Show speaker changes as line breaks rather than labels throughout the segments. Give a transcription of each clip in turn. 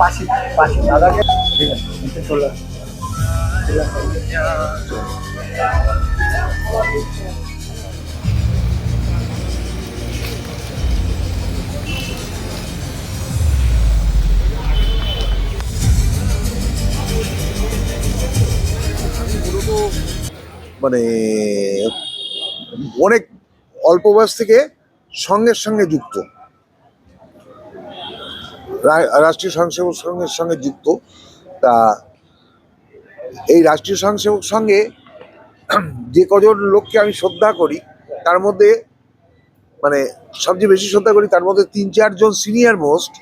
পাশে পাশে দাদাকে ঠিক আছে নিচে চলে
মানে অনেক অল্প বয়স থেকে সঙ্গের সঙ্গে যুক্ত, রাষ্ট্রীয় স্বয়ংসেবক সংঘের সঙ্গে যুক্ত। তা এই রাষ্ট্রীয় স্বয়ংসেবক সঙ্গে যে কজন লোককে আমি শ্রদ্ধা করি তার মধ্যে মানে সবচেয়ে বেশি শ্রদ্ধা করি তার মধ্যে 3-4 জন সিনিয়র মোস্ট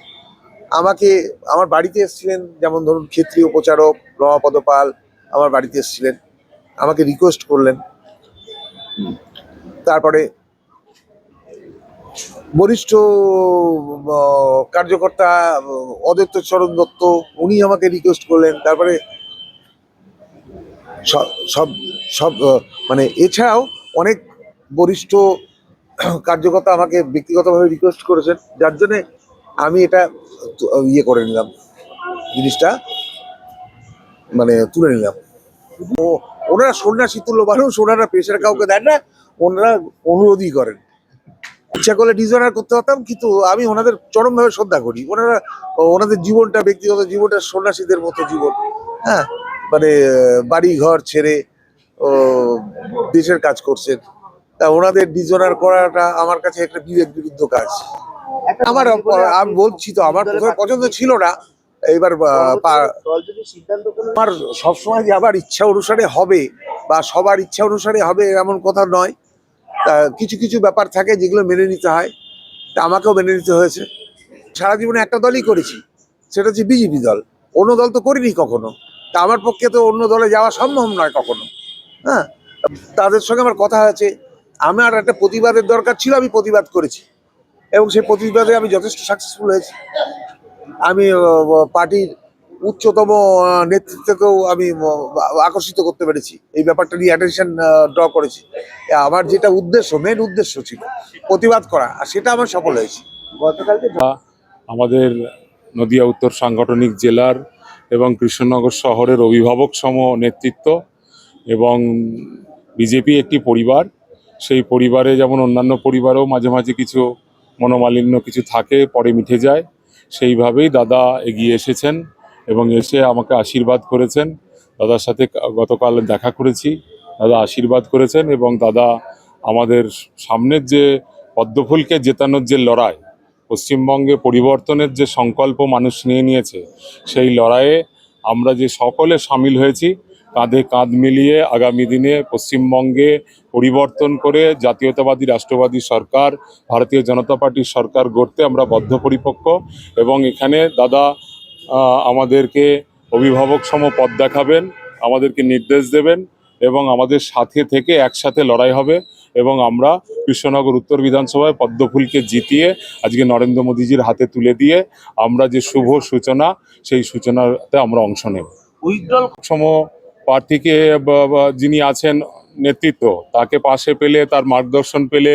আমাকে আমার বাড়িতে এসেছিলেন। যেমন ধরুন ক্ষেত্রীয় প্রচারক রমাপদ পাল আমার বাড়িতে এসেছিলেন, আমাকে রিকোয়েস্ট করলেন। তারপরে বরিষ্ঠ কার্যকর্তা অদ্বৈত চরণ দত্ত উনি আমাকে রিকোয়েস্ট করলেন। তারপরে সব সব মানে এছাড়াও অনেক বরিষ্ঠ কার্যকর্তা আমাকে ব্যক্তিগতভাবে রিকোয়েস্ট করেছেন, যার জন্যে আমি এটা ইয়ে করে নিলাম, জিনিসটা মানে তুলে নিলাম। ওনারা সন্ন্যাসী তুল্য মানুষ, ওনারা পেশার কাউকে দেন না, ওনারা অনুরোধই করেন। ইচ্ছা করলে ডিজনার করতে পারতাম, কিন্তু আমি ওনাদের চরমভাবে শ্রদ্ধা করি। ওনারা ওনাদের জীবনটা, ব্যক্তিগত জীবনটা সন্ন্যাসীদের মতো জীবন। হ্যাঁ, মানে বাড়ি ঘর ছেড়ে দেশের কাজ করছেন। তা ওনাদের ডিজনার করাটা আমার কাছে একটা বিবেক বিরুদ্ধ কাজ। আমি বলছি তো, আমার প্রথমে পছন্দ ছিল না। এবার আমার সবসময় যে আবার ইচ্ছা অনুসারে হবে বা সবার ইচ্ছা অনুসারে হবে এমন কথা নয়। তা কিছু কিছু ব্যাপার থাকে যেগুলো মেনে নিতে হয়, তা আমাকেও মেনে নিতে হয়েছে। সারা জীবনে একটা দলই করেছি, সেটা হচ্ছে বিজেপি দল। অন্য দল তো করিনি কখনো। তা আমার পক্ষে তো অন্য দলে যাওয়া সম্ভব নয় কখনো। হ্যাঁ, তাদের সঙ্গে আমার কথা হয়েছে। আমার একটা প্রতিবাদের দরকার ছিল, আমি প্রতিবাদ করেছি এবং সেই প্রতিবাদে আমি যথেষ্ট সাকসেসফুল হয়েছি। আমি পার্টির উচ্চতম নেতৃত্বকেও আমি আকর্ষিত করতে পেরেছি। এই ব্যাপারটা নিয়ে অ্যাটেনশন ড্র করেছি। আমার যেটা উদ্দেশ্য, মেন উদ্দেশ্য ছিল প্রতিবাদ করা, আর সেটা আমার সফল হয়েছে।
গতকালকে
আমাদের নদিয়া উত্তর সাংগঠনিক জেলার এবং কৃষ্ণনগর শহরের অভিভাবক সম নেতৃত্ব এবং বিজেপি একটি পরিবার। সেই পরিবারে যেমন অন্যান্য পরিবারেও মাঝে মাঝে কিছু মনোমালিন্য কিছু থাকে, পরে মিটে যায়। সেইভাবেই দাদা এগিয়ে এসেছেন এবং এসে আমাকে আশীর্বাদ করেছেন। দাদার সাথে গতকাল দেখা করেছি, দাদা আশীর্বাদ করেছেন এবং দাদা আমাদের সামনের যে পদ্মফুলকে জেতানোর যে লড়াই, পশ্চিমবঙ্গে পরিবর্তনের যে সংকল্প মানুষ নিয়ে নিয়েছে, সেই লড়াইয়ে আমরা যে সকলে সামিল হয়েছি, কাঁধে কাঁধ মিলিয়ে আগামী দিনে পশ্চিমবঙ্গে পরিবর্তন করে জাতীয়তাবাদী রাষ্ট্রবাদী সরকার, ভারতীয় জনতা পার্টির সরকার গড়তে আমরা বদ্ধপরিপক্ক। এবং এখানে দাদা আমাদেরকে অভিভাবক সম পথ দেখাবেন, আমাদেরকে নির্দেশ দেবেন এবং আমাদের সাথে থেকে একসাথে লড়াই হবে। এবং আমরা কৃষ্ণনগর উত্তর বিধানসভায় পদ্মফুলকে জিতিয়ে আজকে নরেন্দ্র মোদীজির হাতে তুলে দিয়ে আমরা যে শুভ সূচনা, সেই সূচনাতে আমরা অংশ নেব।
উইথড্রল
সম প্রার্থীকে যিনি আছেন নেতৃত্ব, তাকে পাশে পেলে, তার মার্গদর্শন পেলে,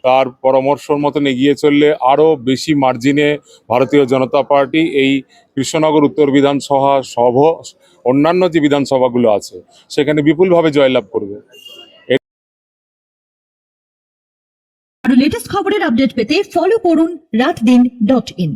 তার পরামর্শর মতন এগিয়ে চললে আরও বেশি মার্জিনে ভারতীয় জনতা পার্টি এই কৃষ্ণনগর উত্তর বিধানসভা সহ অন্যান্য যে বিধানসভাগুলো আছে সেখানে বিপুলভাবে জয়লাভ করবে।
আর লেটেস্ট খবরের আপডেট পেতে ফলো করুন রাতদিন.in।